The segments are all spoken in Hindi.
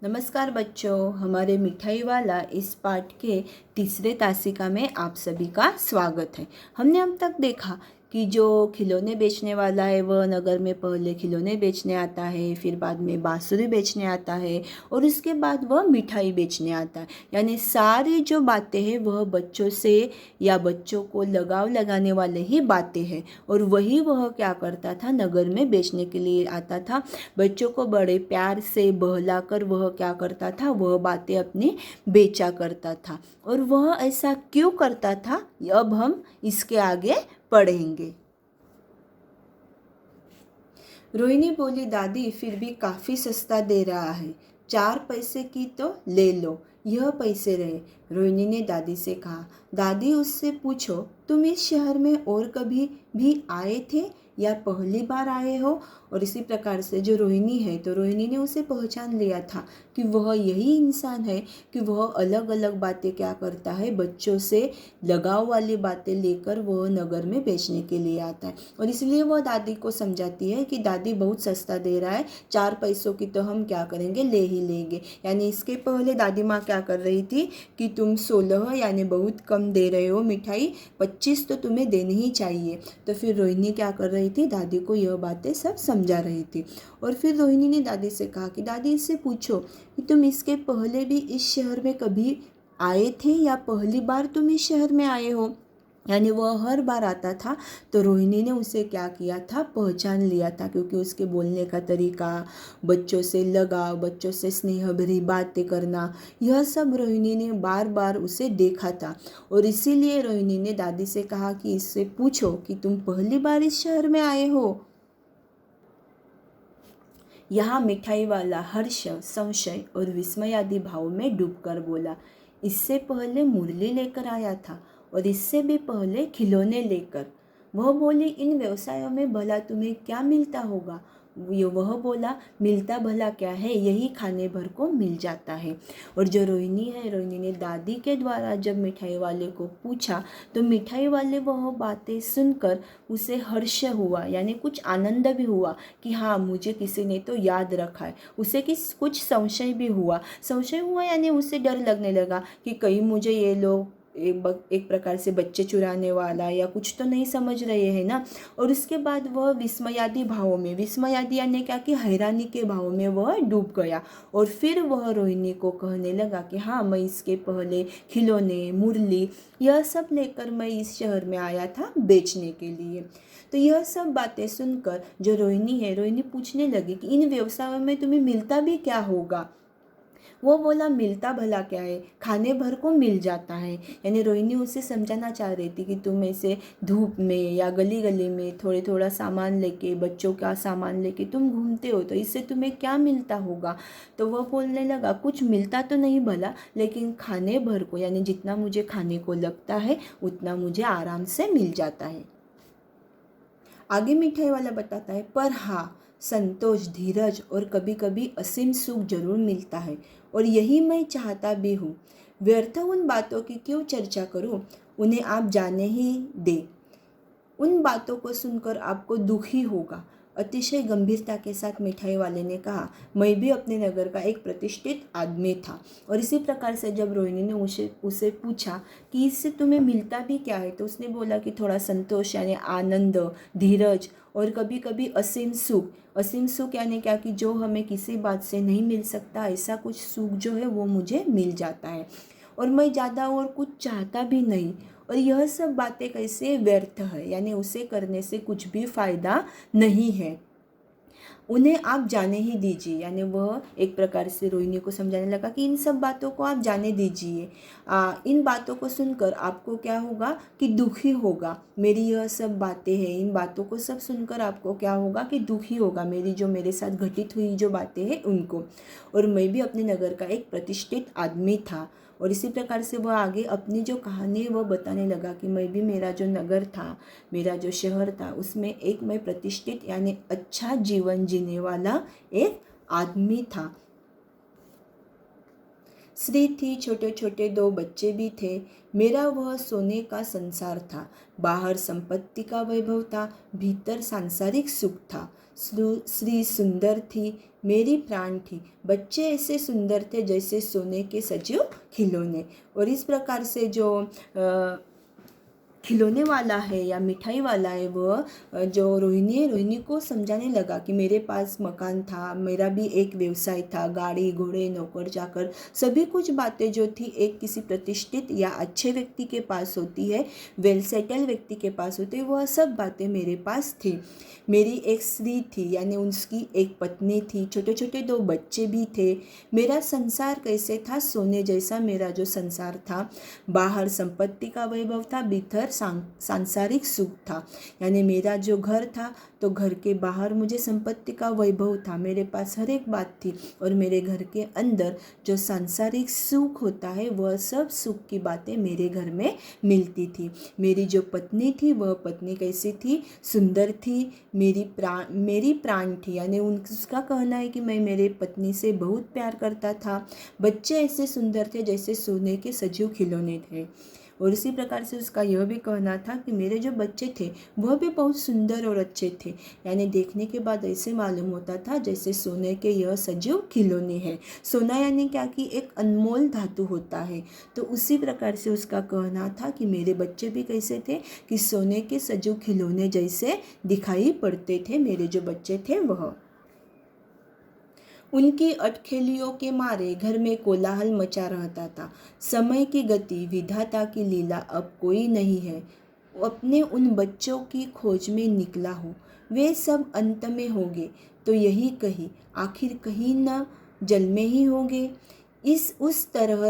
नमस्कार बच्चों, हमारे मिठाई वाला इस पाठ के तीसरे तासिका में आप सभी का स्वागत है। हमने अब तक देखा कि जो खिलौने बेचने वाला है वह नगर में पहले खिलौने बेचने आता है, फिर बाद में बांसुरी बेचने आता है और उसके बाद वह मिठाई बेचने आता है। यानी सारी जो बातें हैं वह बच्चों से या बच्चों को लगाव लगाने वाले ही बातें हैं और वही वह क्या करता था, नगर में बेचने के लिए आता था। बच्चों को बड़े प्यार से बहलाकर वह क्या करता था, वह बातें अपनी बेचा करता था। और वह ऐसा क्यों करता था, अब हम इसके आगे पढ़ेंगे। रोहिणी बोली, दादी फिर भी काफ़ी सस्ता दे रहा है, 4 पैसे की तो ले लो, यह पैसे रहे। रोहिणी ने दादी से कहा। दादी उससे पूछो, तुम इस शहर में और कभी भी आए थे या पहली बार आए हो? और इसी प्रकार से जो रोहिणी है, तो रोहिणी ने उसे पहचान लिया था कि वह यही इंसान है कि वह अलग अलग बातें क्या करता है, बच्चों से लगाव वाली बातें लेकर वह नगर में बेचने के लिए आता है। और इसलिए वह दादी को समझाती है कि दादी बहुत सस्ता दे रहा है, 4 पैसों की तो हम क्या करेंगे, ले ही लेंगे। यानी इसके पहले दादी माँ क्या कर रही थी कि तुम 16 यानी बहुत कम दे रहे हो मिठाई, 25 तो तुम्हें देनी ही चाहिए। तो फिर रोहिणी क्या कर रही थी, दादी को यह बातें सब समझा रही थी। और फिर रोहिणी ने दादी से कहा कि दादी इससे पूछो कि तुम इसके पहले भी इस शहर में कभी आए थे या पहली बार तुम इस शहर में आए हो? यानी वह हर बार आता था। तो रोहिणी ने उसे क्या किया था, पहचान लिया था, क्योंकि उसके बोलने का तरीका, बच्चों से लगाव, बच्चों से स्नेह भरी बातें करना, यह सब रोहिणी ने बार बार उसे देखा था। और इसीलिए रोहिणी ने दादी से कहा कि इससे पूछो कि तुम पहली बार इस शहर में आए हो। यहाँ मिठाई वाला हर्ष, संशय और विस्मय आदि भाव में डूबकर बोला, इससे पहले मुरली लेकर आया था और इससे भी पहले खिलौने लेकर। वह बोली, इन व्यवसायों में भला तुम्हें क्या मिलता होगा? वह बोला, मिलता भला क्या है, यही खाने भर को मिल जाता है। और जो रोहिणी है, रोहिणी ने दादी के द्वारा जब मिठाई वाले को पूछा तो मिठाई वाले वह बातें सुनकर उसे हर्ष हुआ, यानी कुछ आनंद भी हुआ कि हाँ, मुझे किसी ने तो याद रखा है। उसे कुछ संशय हुआ यानी उसे डर लगने लगा कि कहीं मुझे ये लोग एक प्रकार से बच्चे चुराने वाला या कुछ तो नहीं समझ रहे हैं ना। और उसके बाद वह विस्मयादी भावों में, विस्मयादी यानी क्या कि हैरानी के भाव में वह डूब गया। और फिर वह रोहिणी को कहने लगा कि हाँ, मैं इसके पहले खिलौने, मुरली, यह सब लेकर मैं इस शहर में आया था बेचने के लिए। तो यह सब बातें सुनकर जो रोहिणी है, रोहिणी पूछने लगी कि इन व्यवसायों में तुम्हें मिलता भी क्या होगा? वो बोला, मिलता भला क्या है, खाने भर को मिल जाता है। यानी रोहिणी उसे समझाना चाह रही थी कि तुम ऐसे धूप में या गली गली में थोड़े थोड़ा सामान लेके, बच्चों का सामान लेके तुम घूमते हो, तो इससे तुम्हें क्या मिलता होगा? तो वह बोलने लगा, कुछ मिलता तो नहीं भला, लेकिन खाने भर को, यानी जितना मुझे खाने को लगता है उतना मुझे आराम से मिल जाता है। आगे मिठाई वाला बताता है, पर हाँ, संतोष, धीरज और कभी कभी असीम सुख जरूर मिलता है, और यही मैं चाहता भी हूँ। व्यर्थ उन बातों की क्यों चर्चा करूँ, उन्हें आप जाने ही दे। उन बातों को सुनकर आपको दुख ही होगा। अतिशय गंभीरता के साथ मिठाई वाले ने कहा, मैं भी अपने नगर का एक प्रतिष्ठित आदमी था। और इसी प्रकार से जब रोहिणी ने उसे पूछा कि इससे तुम्हें मिलता भी क्या है, तो उसने बोला कि थोड़ा संतोष यानी आनंद, धीरज और कभी कभी असीम सुख। असीम सुख यानी क्या कि जो हमें किसी बात से नहीं मिल सकता, ऐसा कुछ सुख जो है वो मुझे मिल जाता है, और मैं ज़्यादा और कुछ चाहता भी नहीं। और यह सब बातें कैसे व्यर्थ है, यानी उसे करने से कुछ भी फायदा नहीं है, उन्हें आप जाने ही दीजिए। यानी वह एक प्रकार से रोहिणी को समझाने लगा कि इन सब बातों को आप जाने दीजिए। इन बातों को सुनकर आपको क्या होगा कि दुखी होगा। मेरी यह सब बातें हैं, इन बातों को सब सुनकर आपको क्या होगा कि दुखी होगा, मेरी जो मेरे साथ घटित हुई जो बातें हैं उनको। और मैं भी अपने नगर का एक प्रतिष्ठित आदमी था। और इसी प्रकार से वह आगे अपनी जो कहानी है वह बताने लगा कि मैं भी, मेरा जो नगर था, मेरा जो शहर था, उसमें एक मैं प्रतिष्ठित यानी अच्छा जीवन जीने वाला एक आदमी था। स्त्री थी, छोटे छोटे 2 बच्चे भी थे। मेरा वह सोने का संसार था। बाहर संपत्ति का वैभव था, भीतर सांसारिक सुख था। श्री सुंदर थी, मेरी प्राण थी। बच्चे ऐसे सुंदर थे जैसे सोने के सजीव खिलौने। और इस प्रकार से जो खिलौने वाला है या मिठाई वाला है वह जो रोहिणी है, रोहिणी को समझाने लगा कि मेरे पास मकान था, मेरा भी एक व्यवसाय था, गाड़ी घोड़े नौकर चाकर सभी कुछ बातें जो थी एक किसी प्रतिष्ठित या अच्छे व्यक्ति के पास होती है, वेल सेटल व्यक्ति के पास होती है, वह सब बातें मेरे पास थी। मेरी एक स्त्री थी यानी उसकी एक पत्नी थी, छोटे छोटे 2 बच्चे भी थे। मेरा संसार कैसे था, सोने जैसा मेरा जो संसार था। बाहर संपत्ति का वैभव था, भीतर सांसारिक सुख था। यानी मेरा जो घर था तो घर के बाहर मुझे संपत्ति का वैभव था, मेरे पास हर एक बात थी। और मेरे घर के अंदर जो सांसारिक सुख होता है वह सब सुख की बातें मेरे घर में मिलती थी। मेरी जो पत्नी थी वह पत्नी कैसी थी, सुंदर थी, मेरी प्राण थी। यानी उसका कहना है कि मैं मेरे पत्नी से बहुत प्यार करता था। बच्चे ऐसे सुंदर थे जैसे सोने के सजीव खिलौने थे। और इसी प्रकार से उसका यह भी कहना था कि मेरे जो बच्चे थे वह भी बहुत सुंदर और अच्छे थे। यानी देखने के बाद ऐसे मालूम होता था जैसे सोने के यह सजीव खिलौने हैं। सोना यानी क्या कि एक अनमोल धातु होता है। तो उसी प्रकार से उसका कहना था कि मेरे बच्चे भी कैसे थे कि सोने के सजीव खिलौने जैसे दिखाई पड़ते थे मेरे जो बच्चे थे वह। उनकी अटखेलियों के मारे घर में कोलाहल मचा रहता था। समय की गति, विधाता की लीला, अब कोई नहीं है। अपने उन बच्चों की खोज में निकला हूँ, वे सब अंत में होंगे तो यही कहीं, आखिर कहीं न जल में ही होंगे। इस उस तरह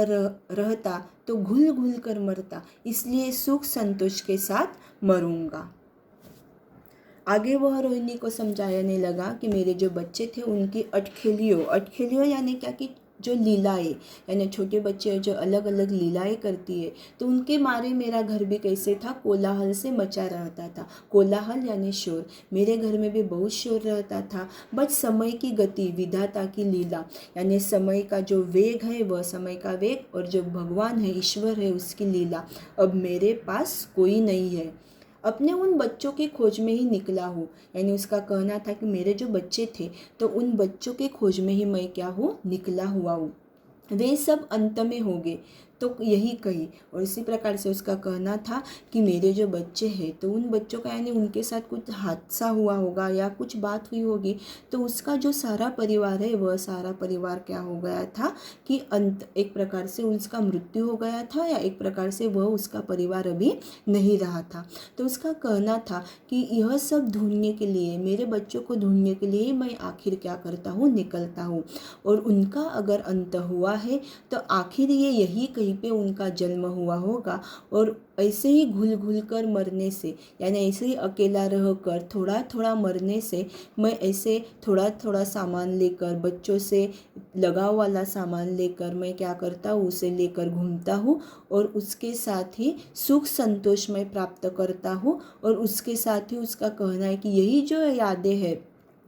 रहता तो घुल घुल कर मरता, इसलिए सुख संतोष के साथ मरूंगा। आगे वह रोहिणी को समझाने लगा कि मेरे जो बच्चे थे उनकी अटखेलियों यानी क्या कि जो लीलाएं, यानी छोटे बच्चे जो अलग अलग लीलाएं करती है, तो उनके मारे मेरा घर भी कैसे था, कोलाहल से मचा रहता था। कोलाहल यानी शोर, मेरे घर में भी बहुत शोर रहता था। बट समय की गति, विधाता की लीला, यानी समय का जो वेग है वह समय का वेग, और जो भगवान है, ईश्वर है, उसकी लीला, अब मेरे पास कोई नहीं है। अपने उन बच्चों की खोज में ही निकला हूँ। यानी उसका कहना था कि मेरे जो बच्चे थे तो उन बच्चों की खोज में ही मैं क्या हूँ, निकला हुआ हूँ। वे सब अंत में होंगे तो यही कही। और इसी प्रकार से उसका कहना था कि मेरे जो बच्चे हैं तो उन बच्चों का यानी उनके साथ कुछ हादसा हुआ होगा या कुछ बात हुई होगी, तो उसका जो सारा परिवार है वह सारा परिवार क्या हो गया था कि अंत, एक प्रकार से उसका मृत्यु हो गया था, या एक प्रकार से वह उसका परिवार अभी नहीं रहा था। तो उसका कहना था कि यह सब ढूंढने के लिए, मेरे बच्चों को ढूंढने के लिए मैं आखिर क्या करता हूँ, निकलता हूँ। और उनका अगर अंत हुआ है तो आखिर ये यही कहीं पे उनका जन्म हुआ होगा। और ऐसे ही घुल घुल कर मरने से, यानी ऐसे ही अकेला रह कर थोड़ा थोड़ा मरने से, मैं ऐसे थोड़ा थोड़ा सामान लेकर, बच्चों से लगाव वाला सामान लेकर मैं क्या करता हूँ, उसे लेकर घूमता हूँ, और उसके साथ ही सुख संतोष मैं प्राप्त करता हूँ। और उसके साथ ही उसका कहना है कि यही जो यादें हैं,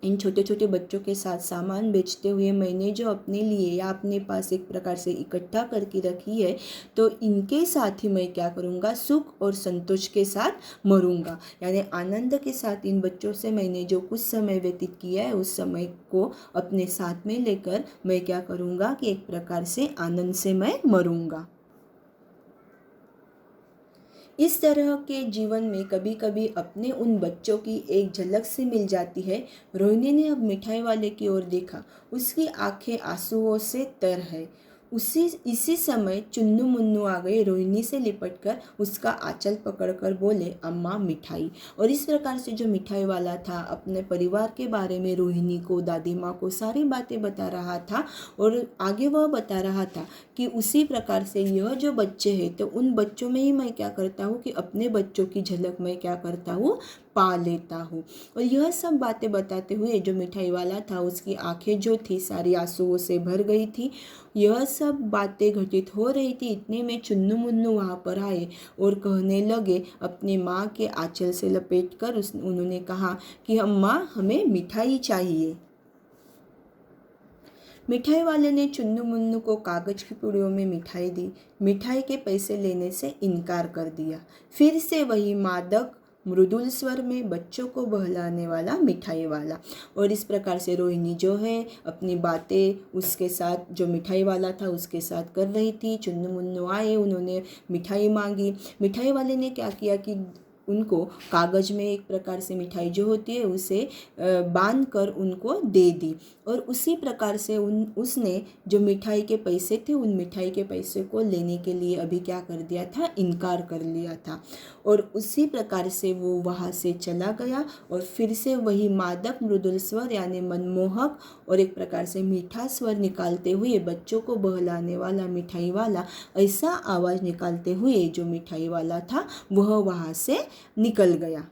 इन छोटे छोटे बच्चों के साथ सामान बेचते हुए मैंने जो अपने लिए या अपने पास एक प्रकार से इकट्ठा करके रखी है, तो इनके साथ ही मैं क्या करूँगा, सुख और संतोष के साथ मरूँगा। यानी आनंद के साथ इन बच्चों से मैंने जो कुछ समय व्यतीत किया है उस समय को अपने साथ में लेकर मैं क्या करूँगा कि एक प्रकार से आनंद से मैं मरूँगा। इस तरह के जीवन में कभी कभी अपने उन बच्चों की एक झलक से मिल जाती है। रोहिणी ने अब मिठाई वाले की ओर देखा, उसकी आंखें आंसुओं से तर है। इसी समय चुन्नू मुन्नू आ गए, रोहिणी से लिपटकर उसका आंचल पकड़कर बोले, अम्मा मिठाई। और इस प्रकार से जो मिठाई वाला था अपने परिवार के बारे में रोहिणी को, दादी माँ को सारी बातें बता रहा था। और आगे वह बता रहा था कि उसी प्रकार से यह जो बच्चे हैं तो उन बच्चों में ही मैं क्या करता हूँ कि अपने बच्चों की झलक मैं क्या करता हूँ, पा लेता हूँ। और यह सब बातें बताते हुए जो मिठाई वाला था उसकी आंखें जो थी सारी आंसुओं से भर गई थी। यह सब बातें घटित हो रही थी, इतने में चुन्नू मुन्नू वहाँ पर आए और कहने लगे, अपनी माँ के आंचल से लपेट कर उन्होंने कहा कि अम्मा हमें मिठाई चाहिए। मिठाई वाले ने चुन्नू मुन्नू को कागज की पुड़ियों में मिठाई दी। मिठाई के पैसे लेने से इनकार कर दिया। फिर से वही मादक मृदुल स्वर में बच्चों को बहलाने वाला मिठाई वाला। और इस प्रकार से रोहिणी जो है अपनी बातें उसके साथ, जो मिठाई वाला था उसके साथ कर रही थी। चुन्नू मुन्नू आए, उन्होंने मिठाई मांगी। मिठाई वाले ने क्या किया कि उनको कागज़ में एक प्रकार से मिठाई जो होती है उसे बांध कर उनको दे दी। और उसी प्रकार से उसने जो मिठाई के पैसे थे उन मिठाई के पैसे को लेने के लिए अभी क्या कर दिया था, इनकार कर लिया था। और उसी प्रकार से वो वहाँ से चला गया और फिर से वही मादक मृदुल स्वर यानी मनमोहक और एक प्रकार से मीठा स्वर निकालते हुए, बच्चों को बहलाने वाला मिठाई वाला ऐसा आवाज़ निकालते हुए जो मिठाई वाला था वह वहाँ से निकल गया।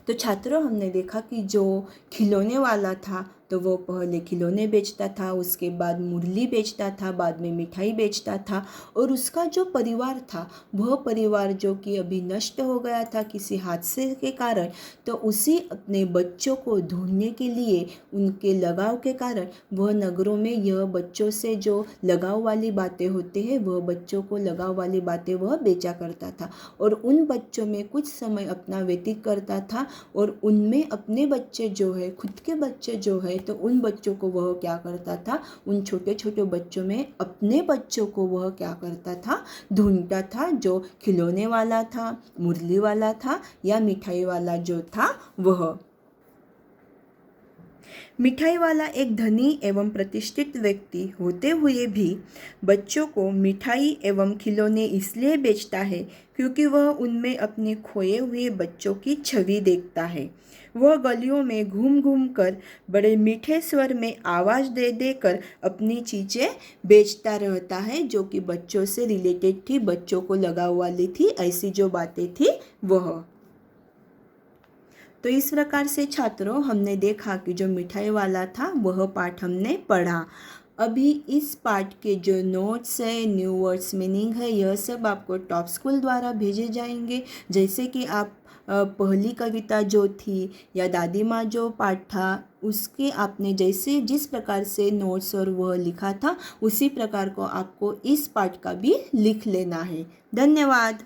तो छात्रों, हमने देखा कि जो खिलौने वाला था तो वो पहले खिलौने बेचता था, उसके बाद मुरली बेचता था, बाद में मिठाई बेचता था। और उसका जो परिवार था वह परिवार जो कि अभी नष्ट हो गया था किसी हादसे के कारण, तो उसी अपने बच्चों को ढूंढने के लिए, उनके लगाव के कारण वह नगरों में यह बच्चों से जो लगाव वाली बातें होती हैं वह बच्चों को लगाव वाली बातें वह बेचा करता था। और उन बच्चों में कुछ समय अपना व्यतीत करता था और उनमें अपने बच्चे जो है, खुद के बच्चे जो है, तो उन बच्चों को वह क्या करता था, उन छोटे छोटे बच्चों में अपने बच्चों को वह क्या करता था, ढूंढता था, जो खिलौने वाला था, मुरली वाला था या मिठाई वाला जो था वह। मिठाई वाला एक धनी एवं प्रतिष्ठित व्यक्ति होते हुए भी बच्चों को मिठाई एवं खिलौने इसलिए बेचता है क्योंकि वह उनमें अपने खोए हुए बच्चों की छवि देखता है। वह गलियों में घूम घूम कर बड़े मीठे स्वर में आवाज़ दे देकर अपनी चीज़ें बेचता रहता है जो कि बच्चों से रिलेटेड थी, बच्चों को लगाव वाली थी, ऐसी जो बातें थी वह। तो इस प्रकार से छात्रों, हमने देखा कि जो मिठाई वाला था वह पाठ हमने पढ़ा। अभी इस पाठ के जो नोट्स है, न्यू वर्ड्स मीनिंग है, यह सब आपको टॉप स्कूल द्वारा भेजे जाएंगे। जैसे कि आप पहली कविता जो थी या दादी माँ जो पाठ था उसके आपने जैसे जिस प्रकार से नोट्स और वह लिखा था उसी प्रकार को आपको इस पाठ का भी लिख लेना है। धन्यवाद।